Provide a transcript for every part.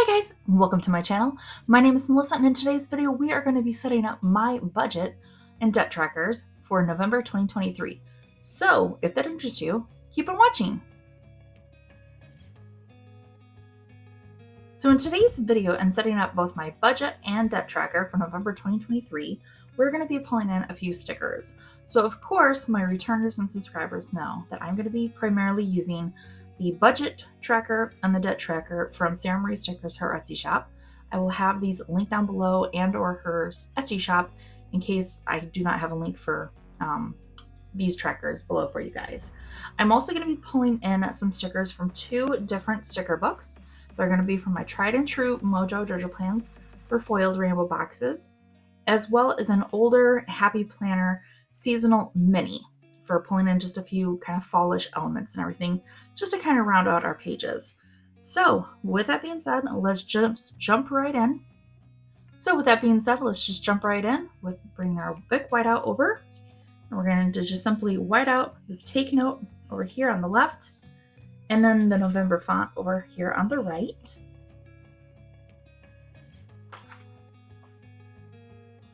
Hi guys, welcome to my channel. My name is Melissa and in today's video we are going to be setting up my budget and debt trackers for November 2023. So if that interests you, keep on watching. So in today's video and setting up both my budget and debt tracker for November 2023, we're going to be pulling in a few stickers. So of course my returners and subscribers know that I'm going to be primarily using the budget tracker and the debt tracker from Sarah Marie Stickers, her Etsy shop. I will have these linked down below and or her Etsy shop in case I do not have a link for these trackers below for you guys. I'm also going to be pulling in some stickers from two different sticker books. They're going to be from my tried and true Mojo Jojo Plans for foiled rainbow boxes, as well as an older Happy Planner seasonal mini for pulling in just a few kind of fallish elements and everything, just to kind of round out our pages. So with that being said, let's just jump right in. Let's just jump right in with bringing our big whiteout over. And we're going to just simply white out this take note over here on the left, and then the November font over here on the right.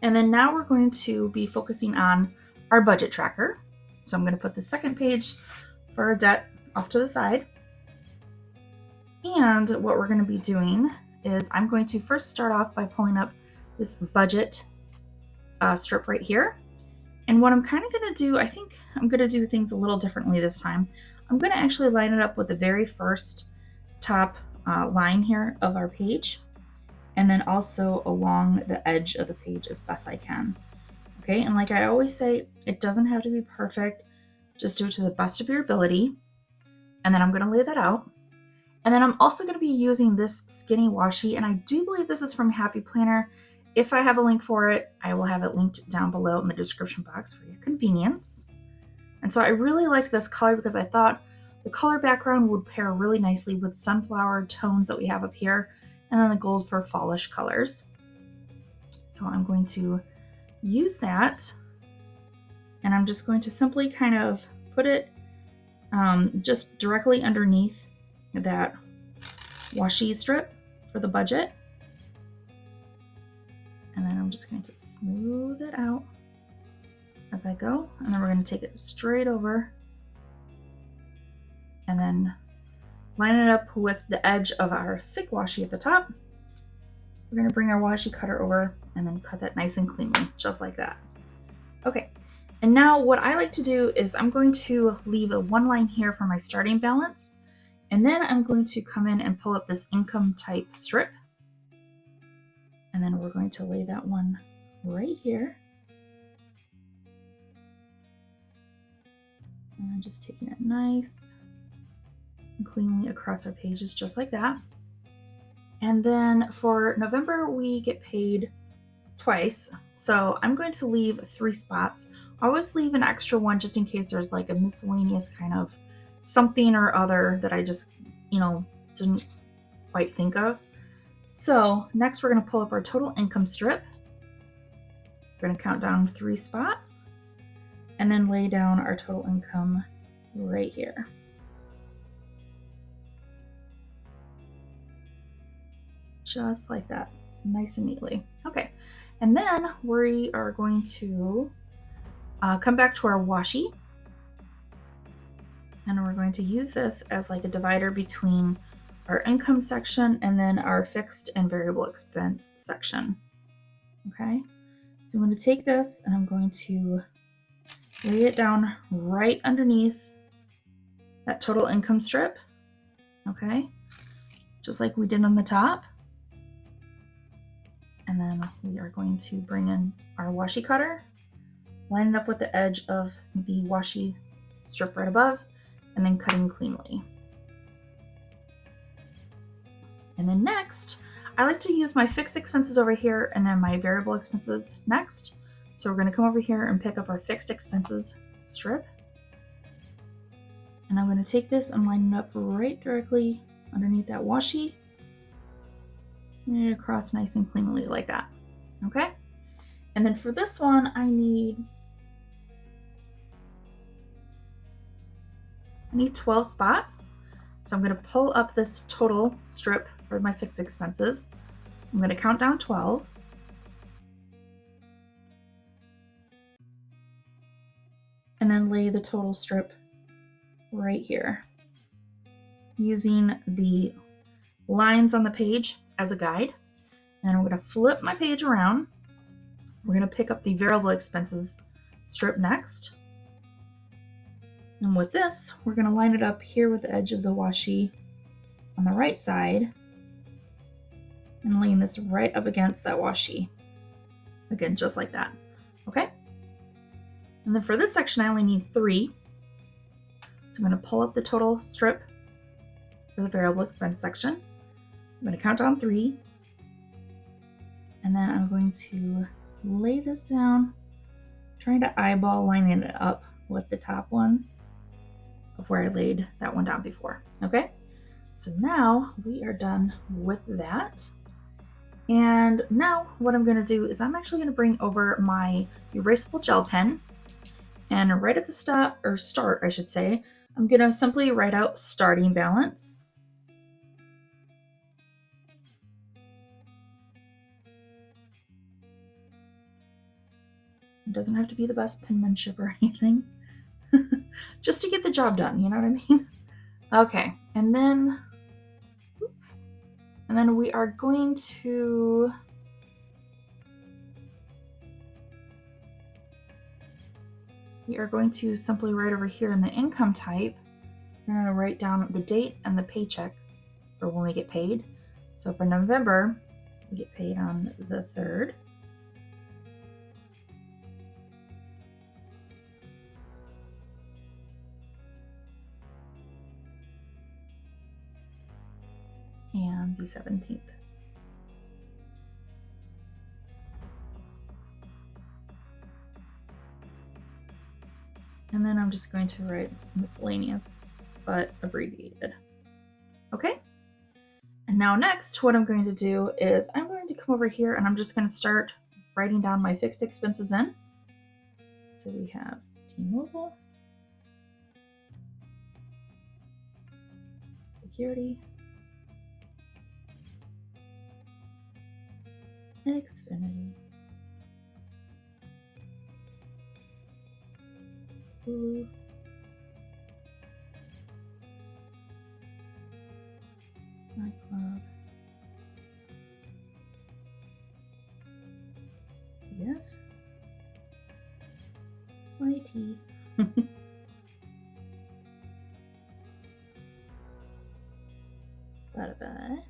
And then now we're going to be focusing on our budget tracker. So I'm going to put the second page for our debt off to the side. And what we're going to be doing is I'm going to first start off by pulling up this budget strip right here. And what I'm kind of going to do, I think I'm going to do things a little differently this time. I'm going to actually line it up with the very first top line here of our page, and then also along the edge of the page as best I can. Okay, and like I always say, it doesn't have to be perfect. Just do it to the best of your ability. And then I'm going to lay that out. And then I'm also going to be using this skinny washi, and I do believe this is from Happy Planner. If I have a link for it, I will have it linked down below in the description box for your convenience. And so I really liked this color because I thought the color background would pair really nicely with sunflower tones that we have up here, and then the gold for fallish colors. So I'm going to use that, and I'm just going to simply kind of put it just directly underneath that washi strip for the budget. And then I'm just going to smooth it out as I go, and then we're going to take it straight over and then line it up with the edge of our thick washi at the top. We're going to bring our washi cutter over and then cut that nice and cleanly, just like that. Okay, and now what I like to do is I'm going to leave a one line here for my starting balance, and then I'm going to come in and pull up this income type strip, and then we're going to lay that one right here. And I'm just taking it nice and cleanly across our pages, just like that. And then for November, we get paid twice. So I'm going to leave 3 spots. I always leave an extra one just in case there's like a miscellaneous kind of something or other that I just, didn't quite think of. So next we're going to pull up our total income strip. We're going to count down 3 spots and then lay down our total income right here. Just like that, nice and neatly. Okay, and then we are going to come back to our washi, and we're going to use this as like a divider between our income section and then our fixed and variable expense section. Okay, so I'm going to take this and I'm going to lay it down right underneath that total income strip. Okay, just like we did on the top. And then we are going to bring in our washi cutter, line it up with the edge of the washi strip right above, and then cutting cleanly. And then next, I like to use my fixed expenses over here and then my variable expenses next. So we're going to come over here and pick up our fixed expenses strip. And I'm going to take this and line it up right directly underneath that washi. And it across nice and cleanly like that. Okay, and then for this one I need 12 spots. So I'm going to pull up this total strip for my fixed expenses. I'm going to count down 12. And then lay the total strip right here, using the lines on the page as a guide. And I'm going to flip my page around. We're going to pick up the variable expenses strip next. And with this, we're going to line it up here with the edge of the washi on the right side and laying this right up against that washi. Again, just like that. Okay? And then for this section, I only need 3. So I'm going to pull up the total strip for the variable expense section. I'm going to count down 3. And then I'm going to lay this down, trying to eyeball lining it up with the top one of where I laid that one down before. Okay? So now we are done with that. And now what I'm going to do is I'm actually going to bring over my erasable gel pen, and right at the start, I should say, I'm going to simply write out starting balance. It doesn't have to be the best penmanship or anything, just to get the job done, you know what I mean? Okay, and then we are going to simply write over here in the income type, we're going to write down the date and the paycheck for when we get paid. So for November, we get paid on the 3rd. And the 17th. And then I'm just going to write miscellaneous, but abbreviated. Okay? And now next, what I'm going to do is I'm going to come over here and I'm just going to start writing down my fixed expenses in. So we have T-Mobile, security, Xfinity, Hulu, nightclub, yeah, IT, Spotify,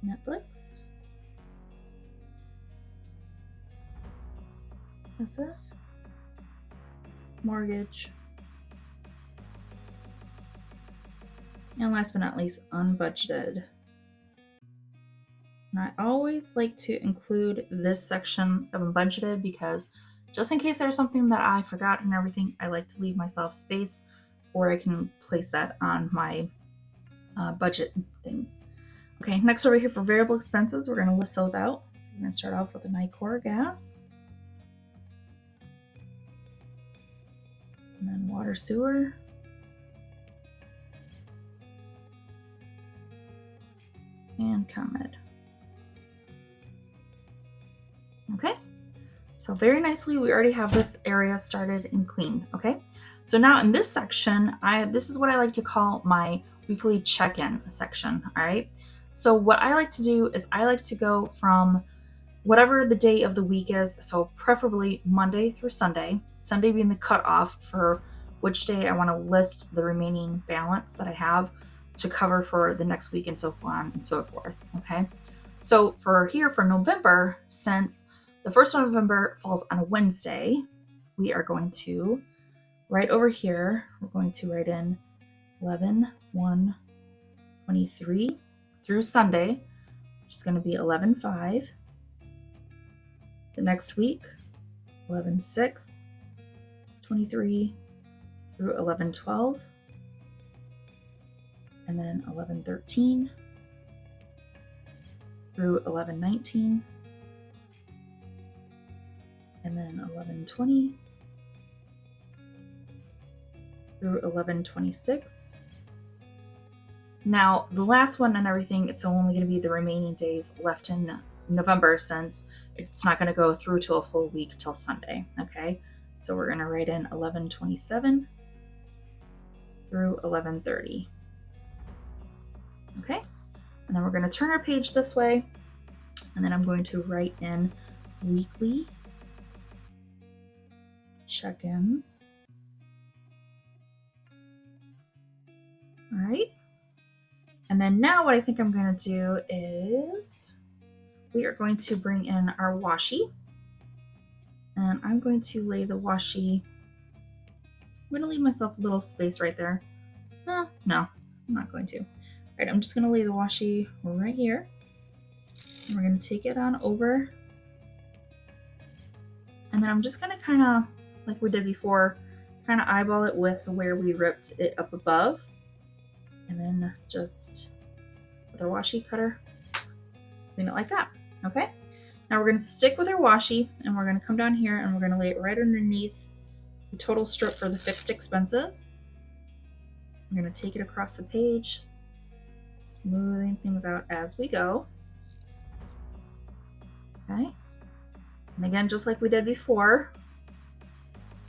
Netflix, SF, mortgage, and last but not least, unbudgeted. And I always like to include this section of unbudgeted because just in case there's something that I forgot and everything, I like to leave myself space where I can place that on my budget thing. Okay, next over here for variable expenses, we're going to list those out. So we're going to start off with the Nicor gas. And then water, sewer. And ComEd. Okay, so very nicely, we already have this area started and cleaned. Okay, so now in this section, this is what I like to call my weekly check-in section. All right, so what I like to do is I like to go from whatever the day of the week is, so preferably Monday through Sunday, Sunday being the cutoff for which day I want to list the remaining balance that I have to cover for the next week and so on and so forth. Okay, so for November, since the 1st of November falls on a Wednesday, we are going to, right over here, we're going to write in 11/1/23 through Sunday, which is going to be 11/5. The next week, 11/6/23 through 11/12, and then 11/13 through 11/19, and then 11/20 through 11/26, Now, the last one and everything, it's only going to be the remaining days left in November since it's not going to go through to a full week till Sunday. Okay, so we're going to write in 11/27 through 11/30. Okay, and then we're going to turn our page this way, and then I'm going to write in weekly check-ins. All right. And then now what I think I'm going to do is we are going to bring in our washi. And I'm going to lay the washi. I'm going to leave myself a little space right there. No, I'm not going to. All right, I'm just going to lay the washi right here. And we're going to take it on over. And then I'm just going to kind of, like we did before, kind of eyeball it with where we ripped it up above. And then just with our washi cutter, clean it like that. Okay, now we're going to stick with our washi, and we're going to come down here and we're going to lay it right underneath the total strip for the fixed expenses. I'm going to take it across the page, smoothing things out as we go. Okay, and again, just like we did before,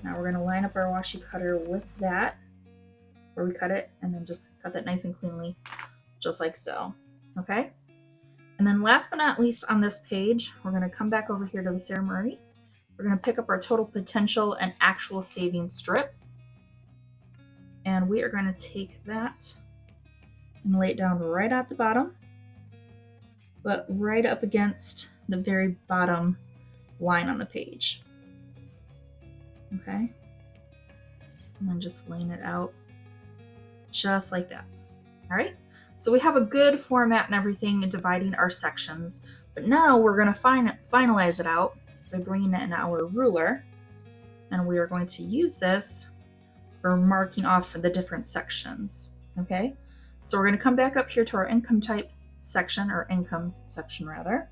now we're going to line up our washi cutter with that where we cut it, and then just cut that nice and cleanly, just like so. Okay, and then last but not least on this page, we're going to come back over here to the ceremony. We're going to pick up our total potential and actual savings strip, and we are going to take that and lay it down right at the bottom, but right up against the very bottom line on the page. Okay, and then just laying it out just like that. All right, so we have a good format and everything in dividing our sections, but now we're going to finalize it out by bringing it in our ruler, and we are going to use this for marking off the different sections. Okay, so we're going to come back up here to our income type section, or income section rather,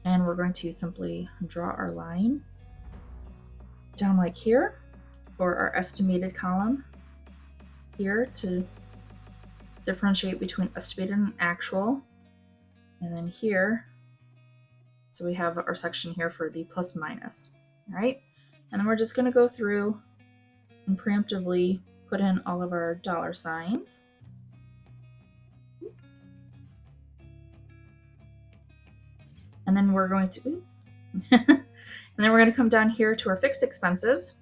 and we're going to simply draw our line down like here for our estimated column here to differentiate between estimated and actual, and then here, so we have our section here for the plus minus. All right, and then we're just going to go through and preemptively put in all of our dollar signs. And then we're going to and then we're going to come down here to our fixed expenses.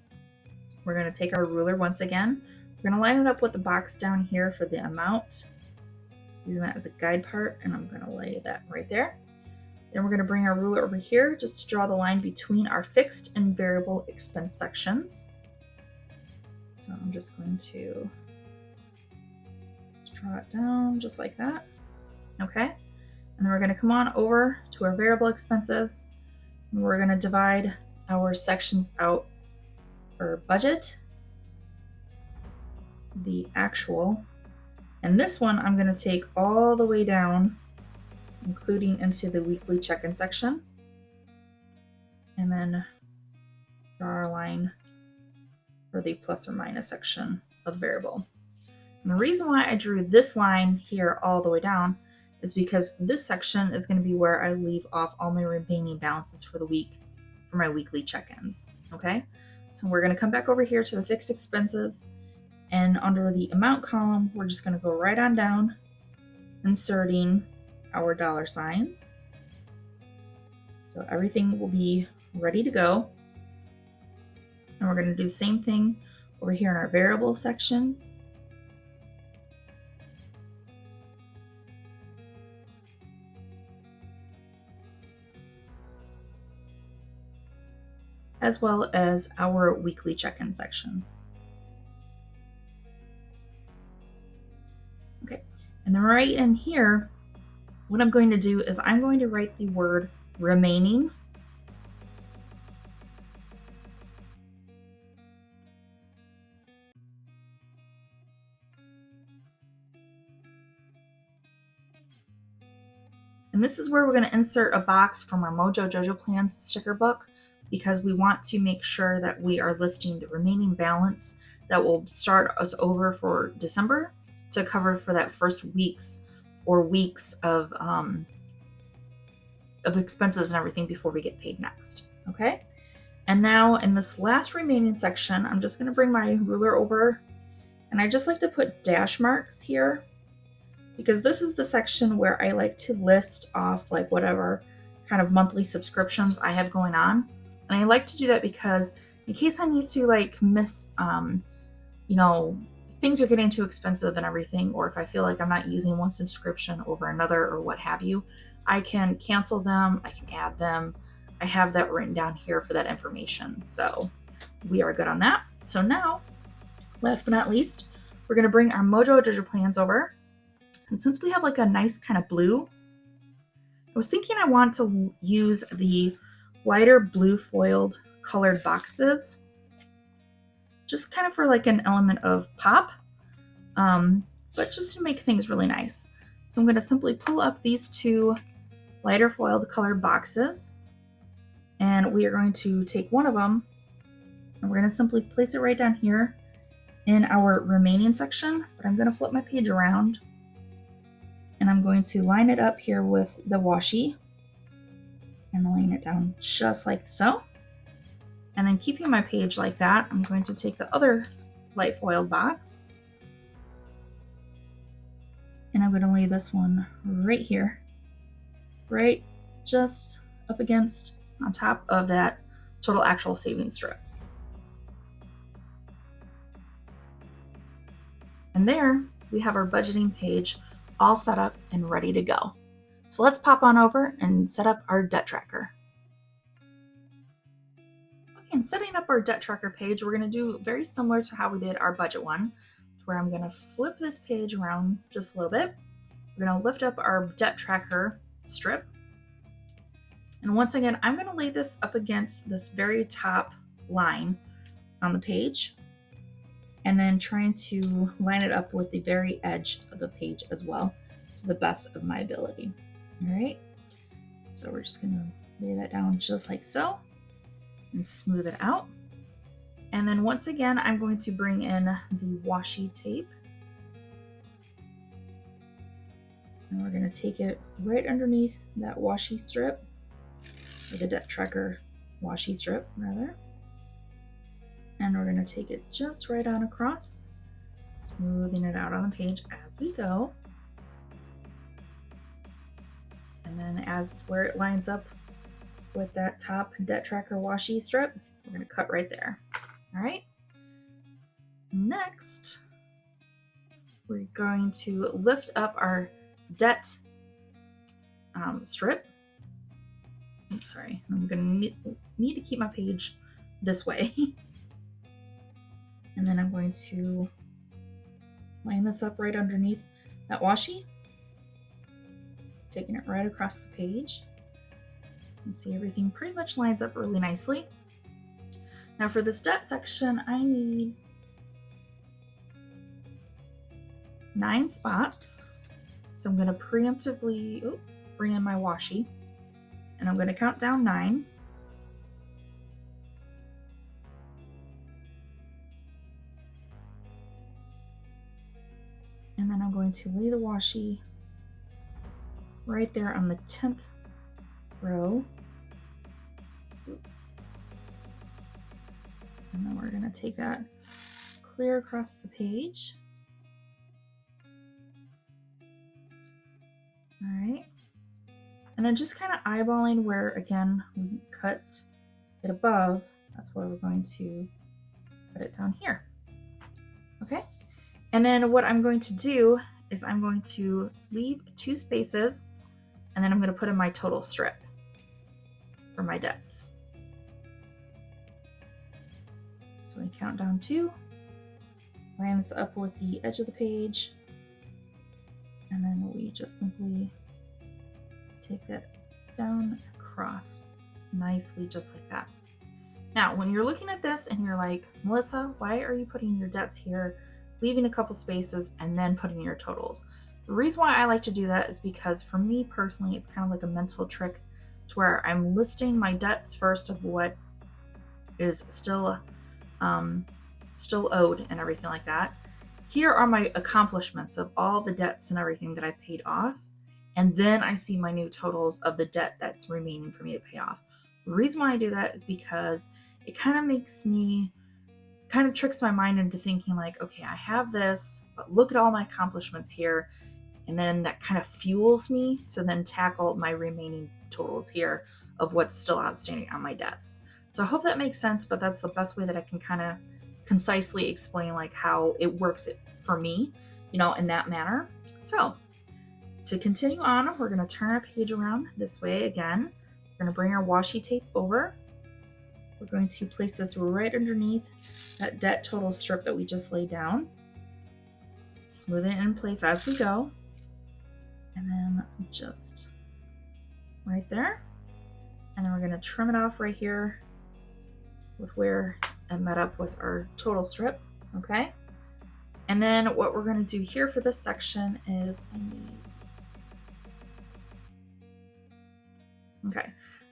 We're going to take our ruler once again. We're going to line it up with the box down here for the amount, using that as a guide part, and I'm going to lay that right there. Then we're going to bring our ruler over here just to draw the line between our fixed and variable expense sections. So I'm just going to draw it down just like that. Okay, and then we're going to come on over to our variable expenses. We're going to divide our sections out for budget, the actual, and this one I'm going to take all the way down, including into the weekly check-in section, and then draw our line for the plus or minus section of variable. And the reason why I drew this line here all the way down is because this section is going to be where I leave off all my remaining balances for the week for my weekly check-ins. Okay, so we're going to come back over here to the fixed expenses, and under the amount column, we're just going to go right on down, inserting our dollar signs. So everything will be ready to go. And we're going to do the same thing over here in our variable section. As well as our weekly check-in section. Okay, and then right in here, what I'm going to do is I'm going to write the word remaining. And this is where we're going to insert a box from our Mojo Jojo Plans sticker book, because we want to make sure that we are listing the remaining balance that will start us over for December to cover for that first weeks of expenses and everything before we get paid next. Okay. And now in this last remaining section, I'm just going to bring my ruler over, and I just like to put dash marks here because this is the section where I like to list off like whatever kind of monthly subscriptions I have going on. And I like to do that because in case I need to like miss, things are getting too expensive and everything, or if I feel like I'm not using one subscription over another or what have you, I can cancel them, I can add them. I have that written down here for that information. So we are good on that. So now, last but not least, we're going to bring our Mojo digital plans over. And since we have like a nice kind of blue, I was thinking I want to use the lighter blue foiled colored boxes, just kind of for like an element of pop, but just to make things really nice. So I'm going to simply pull up these two lighter foiled colored boxes, and we are going to take one of them and we're going to simply place it right down here in our remaining section. But I'm going to flip my page around and I'm going to line it up here with the washi and laying it down just like so. And then keeping my page like that, I'm going to take the other light foiled box and I'm going to lay this one right here, right just up against on top of that total actual savings strip. And there we have our budgeting page all set up and ready to go. So let's pop on over and set up our debt tracker. Okay, and setting up our debt tracker page, we're going to do very similar to how we did our budget one, where I'm going to flip this page around just a little bit. We're going to lift up our debt tracker strip. And once again, I'm going to lay this up against this very top line on the page, and then trying to line it up with the very edge of the page as well, to the best of my ability. All right, so we're just going to lay that down just like so and smooth it out. And then once again, I'm going to bring in the washi tape, and we're going to take it right underneath that washi strip, or the debt tracker washi strip rather. And we're going to take it just right on across, smoothing it out on the page as we go. And then as where it lines up with that top debt tracker washi strip, we're going to cut right there. All right. Next, we're going to lift up our debt strip. Oops, sorry, I'm going to need to keep my page this way. And then I'm going to line this up right underneath that washi, taking it right across the page. You see everything pretty much lines up really nicely. Now for this debt section, I need 9 spots. So I'm going to preemptively bring in my washi, and I'm going to count down 9. And then I'm going to lay the washi right there on the 10th row. And then we're going to take that clear across the page. All right. And then just kind of eyeballing where, again, we cut it above, that's where we're going to put it down here. Okay. And then what I'm going to do is I'm going to leave 2 spaces, and then I'm going to put in my total strip for my debts. So I count down 2, line this up with the edge of the page, and then we just simply take that down across nicely, just like that. Now, when you're looking at this and you're like, Melissa, why are you putting your debts here, leaving a couple spaces, and then putting your totals? The reason why I like to do that is because for me personally, it's kind of like a mental trick to where I'm listing my debts first of what is still owed and everything like that, here are my accomplishments of all the debts and everything that I paid off. And then I see my new totals of the debt that's remaining for me to pay off. The reason why I do that is because it kind of tricks my mind into thinking like, okay, I have this, but look at all my accomplishments here. And then that kind of fuels me to then tackle my remaining totals here of what's still outstanding on my debts. So I hope that makes sense, but that's the best way that I can kind of concisely explain like how it works for me, in that manner. So to continue on, we're going to turn our page around this way again. We're going to bring our washi tape over. We're going to place this right underneath that debt total strip that we just laid down. Smooth it in place as we go. And then just right there. And then we're going to trim it off right here with where it met up with our total strip. Okay. And then what we're going to do here for this section is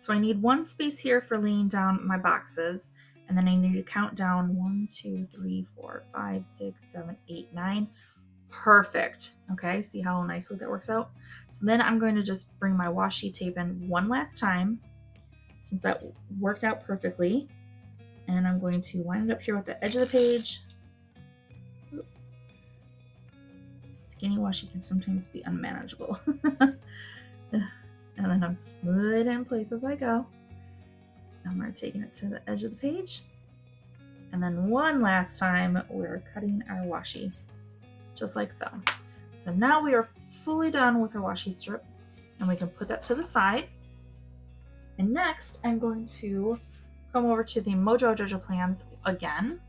I need one space here for laying down my boxes. And then I need to count down 1, 2, 3, 4, 5, 6, 7, 8, 9. Perfect. Okay, see how nicely that works out? So then I'm going to just bring my washi tape in one last time, since that worked out perfectly. And I'm going to line it up here with the edge of the page. Skinny washi can sometimes be unmanageable. And then I'm smoothing it in place as I go. And we're taking it to the edge of the page. And then one last time, we're cutting our washi, just like so. So now we are fully done with our washi strip, and we can put that to the side. And next, I'm going to come over to the Mojo Jojo plans again,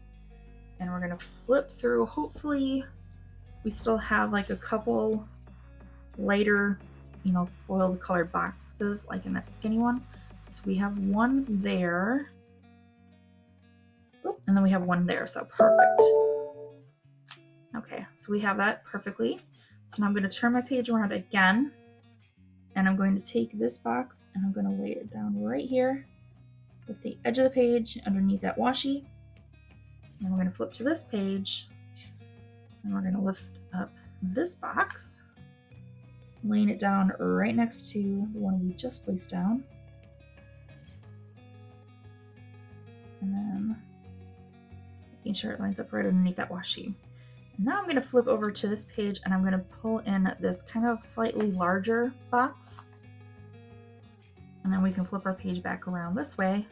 and we're going to flip through. Hopefully, we still have like a couple lighter, foiled colored boxes, like in that skinny one. So we have one there. Oop, and then we have one there, so perfect. Okay, so we have that perfectly. So now I'm going to turn my page around again, and I'm going to take this box and I'm going to lay it down right here with the edge of the page underneath that washi. And we're going to flip to this page, and we're going to lift up this box, laying it down right next to the one we just placed down. And then making sure it lines up right underneath that washi. And now I'm going to flip over to this page, and I'm going to pull in this kind of slightly larger box. And then we can flip our page back around this way.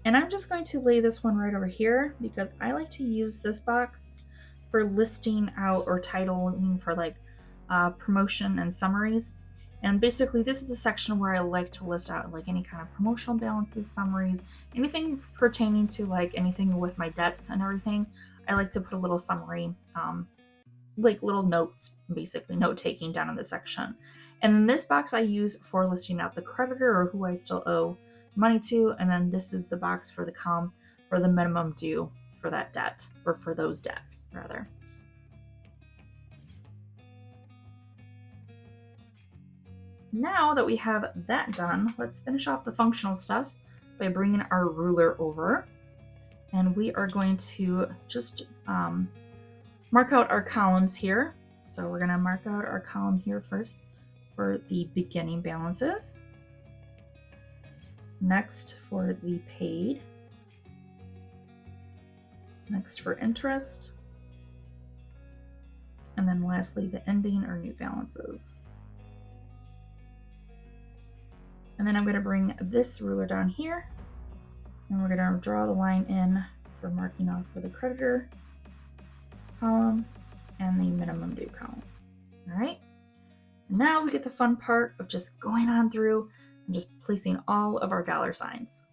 And I'm just going to lay this one right over here because I like to use this box for listing out or titling for like promotion and summaries. And basically this is the section where I like to list out like any kind of promotional balances, summaries, anything pertaining to like anything with my debts and everything. I like to put a little summary, like little notes, basically note taking down in this section. And then this box I use for listing out the creditor or who I still owe money to. And then this is the box for the column for the minimum due for that debt, or for those debts rather. Now that we have that done, let's finish off the functional stuff by bringing our ruler over. And we are going to just mark out our columns here. So we're going to mark out our column here first for the beginning balances. Next for the paid. Next for interest. And then lastly, the ending or new balances. And then I'm going to bring this ruler down here, and we're going to draw the line in for marking off for the creditor column and the minimum due column. All right. Now we get the fun part of just going on through and just placing all of our dollar signs.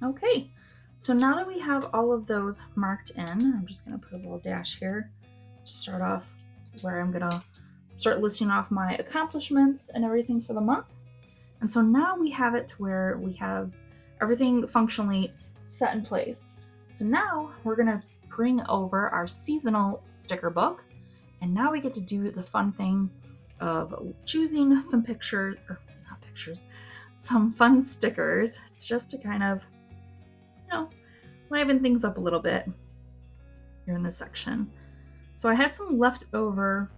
Okay, so now that we have all of those marked in, I'm just gonna put a little dash here to start off where I'm gonna start listing off my accomplishments and everything for the month. And so now we have it to where we have everything functionally set in place. So now we're gonna bring over our seasonal sticker book, and now we get to do the fun thing of choosing some pictures, or not pictures, some fun stickers just to kind of, liven things up a little bit here in this section. So I had some leftover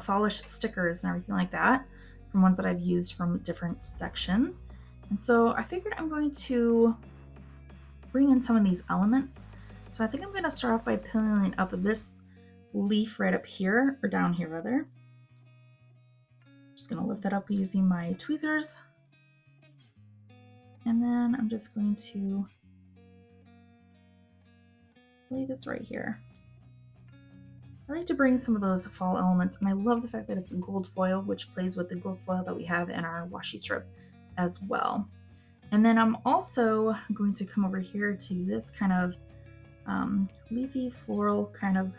fallish stickers and everything like that from ones that I've used from different sections. And so I figured I'm going to bring in some of these elements. So I think I'm going to start off by peeling up this leaf right up here, or down here rather. Just going to lift that up using my tweezers. And then I'm just going to lay this right here. I like to bring some of those fall elements, and I love the fact that it's gold foil, which plays with the gold foil that we have in our washi strip as well. And then I'm also going to come over here to this kind of leafy floral kind of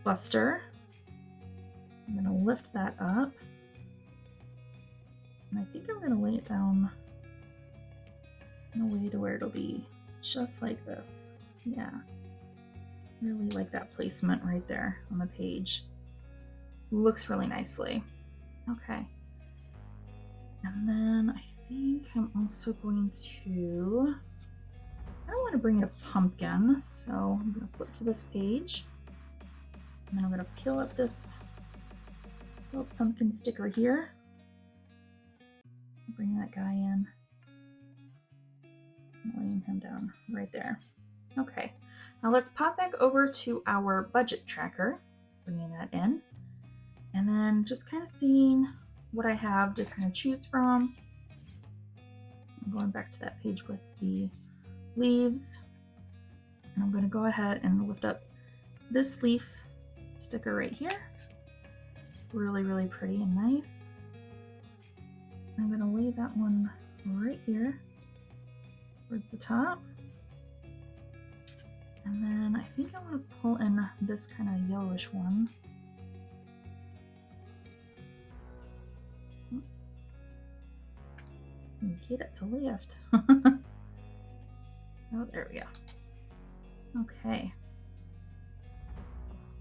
cluster. I'm going to lift that up, and I think I'm going to lay it down in a way to where it'll be just like this. Yeah. Really like that placement right there on the page. Looks really nicely. Okay. And then I think I'm also going to, I don't want to bring in a pumpkin, so I'm going to flip to this page. And then I'm going to peel up this little pumpkin sticker here. Bring that guy in. I'm laying him down right there. Okay. Now let's pop back over to our budget tracker, bringing that in, and then just kind of seeing what I have to kind of choose from. I'm going back to that page with the leaves, and I'm going to go ahead and lift up this leaf sticker right here. Really, really pretty and nice. I'm going to lay that one right here towards the top. And then I think I want to pull in this kind of yellowish one. Get it to lift. Oh, there we go. Okay.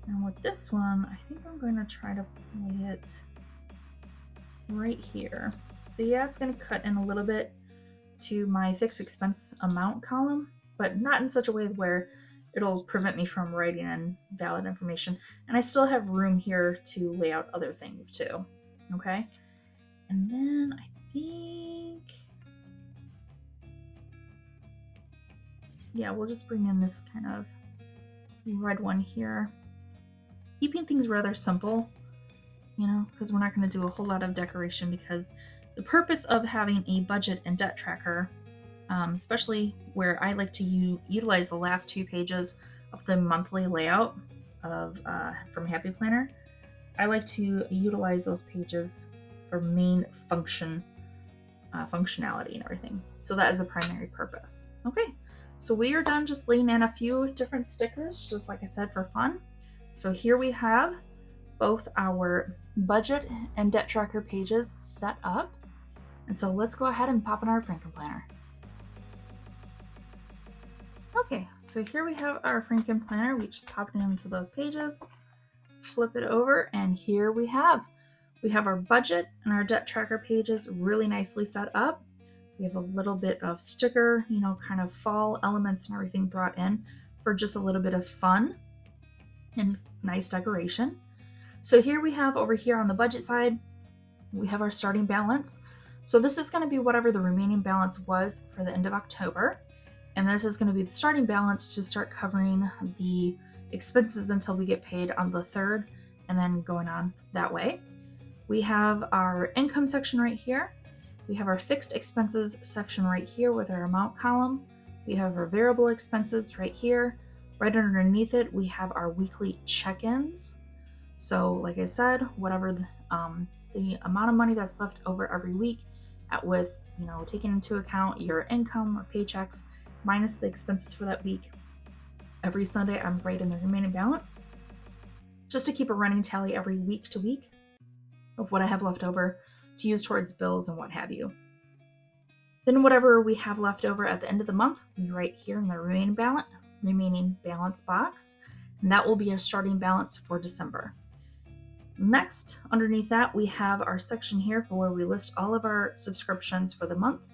And with this one, I think I'm going to try to lay it right here. So yeah, it's going to cut in a little bit to my fixed expense amount column, but not in such a way where it'll prevent me from writing in valid information. And I still have room here to lay out other things too. Okay. And then I think, yeah, we'll just bring in this kind of red one here. Keeping things rather simple, because we're not going to do a whole lot of decoration, because the purpose of having a budget and debt tracker, especially where I like to utilize the last 2 pages of the monthly layout of from Happy Planner, I like to utilize those pages for main functionality and everything. So that is the primary purpose. Okay, so we are done just laying in a few different stickers, just like I said, for fun. So here we have both our budget and debt tracker pages set up. And so let's go ahead and pop in our Frankenplanner. Okay, so here we have our Frankenplanner. We just popped it into those pages, flip it over, and here we have our budget and our debt tracker pages really nicely set up. We have a little bit of sticker, kind of fall elements and everything brought in for just a little bit of fun and nice decoration. So here we have, over here on the budget side, we have our starting balance. So this is going to be whatever the remaining balance was for the end of October. And this is going to be the starting balance to start covering the expenses until we get paid on the 3rd, and then going on that way. We have our income section right here. We have our fixed expenses section right here with our amount column. We have our variable expenses right here. Right underneath it, we have our weekly check-ins. So like I said, whatever the amount of money that's left over every week with, taking into account your income or paychecks minus the expenses for that week. Every Sunday, I'm writing the remaining balance just to keep a running tally every week to week of what I have left over to use towards bills and what have you. Then whatever we have left over at the end of the month, we write here in the remaining balance box, and that will be our starting balance for December. Next, underneath that, we have our section here for where we list all of our subscriptions for the month,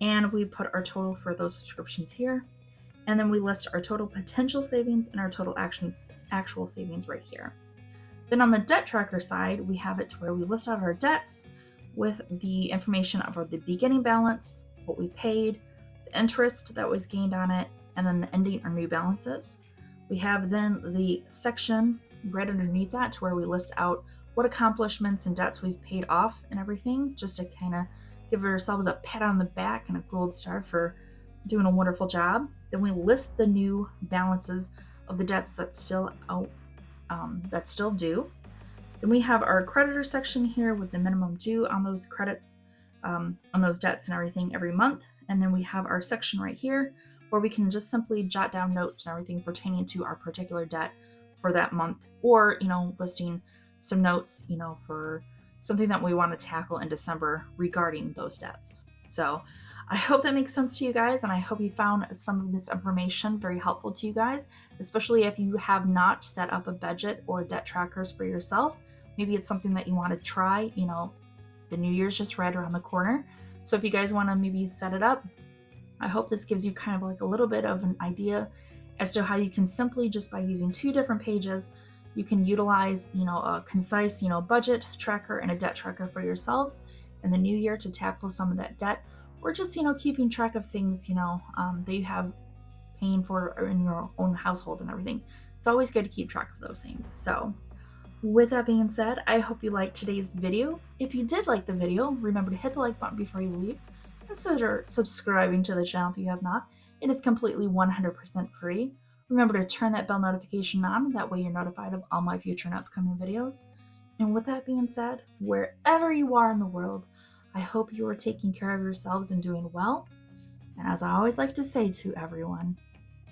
and we put our total for those subscriptions here, and then we list our total potential savings and our total actual savings right here. Then on the debt tracker side, we have it to where we list out our debts with the information of the beginning balance, what we paid, the interest that was gained on it, and then the ending or new balances. We have then the section right underneath that to where we list out what accomplishments and debts we've paid off and everything, just to kind of give ourselves a pat on the back and a gold star for doing a wonderful job. Then we list the new balances of the debts that's still due. Then we have our creditor section here with the minimum due on those credits, on those debts and everything every month. And then we have our section right here where we can just simply jot down notes and everything pertaining to our particular debt for that month, or, listing some notes, for something that we want to tackle in December regarding those debts. So I hope that makes sense to you guys, and I hope you found some of this information very helpful to you guys, especially if you have not set up a budget or debt trackers for yourself. Maybe it's something that you want to try. The New Year's just right around the corner. So if you guys want to maybe set it up, I hope this gives you kind of like a little bit of an idea as to how you can simply, just by using 2 different pages, you can utilize, a concise, budget tracker and a debt tracker for yourselves in the new year to tackle some of that debt, or just, keeping track of things, that you have paying for in your own household and everything. It's always good to keep track of those things. So with that being said, I hope you liked today's video. If you did like the video, remember to hit the like button before you leave. Consider subscribing to the channel if you have not. It is completely 100% free. Remember to turn that bell notification on, that way you're notified of all my future and upcoming videos. And with that being said, wherever you are in the world, I hope you are taking care of yourselves and doing well. And as I always like to say to everyone,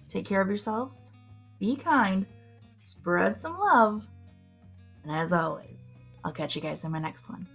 take care of yourselves, be kind, spread some love, and as always, I'll catch you guys in my next one.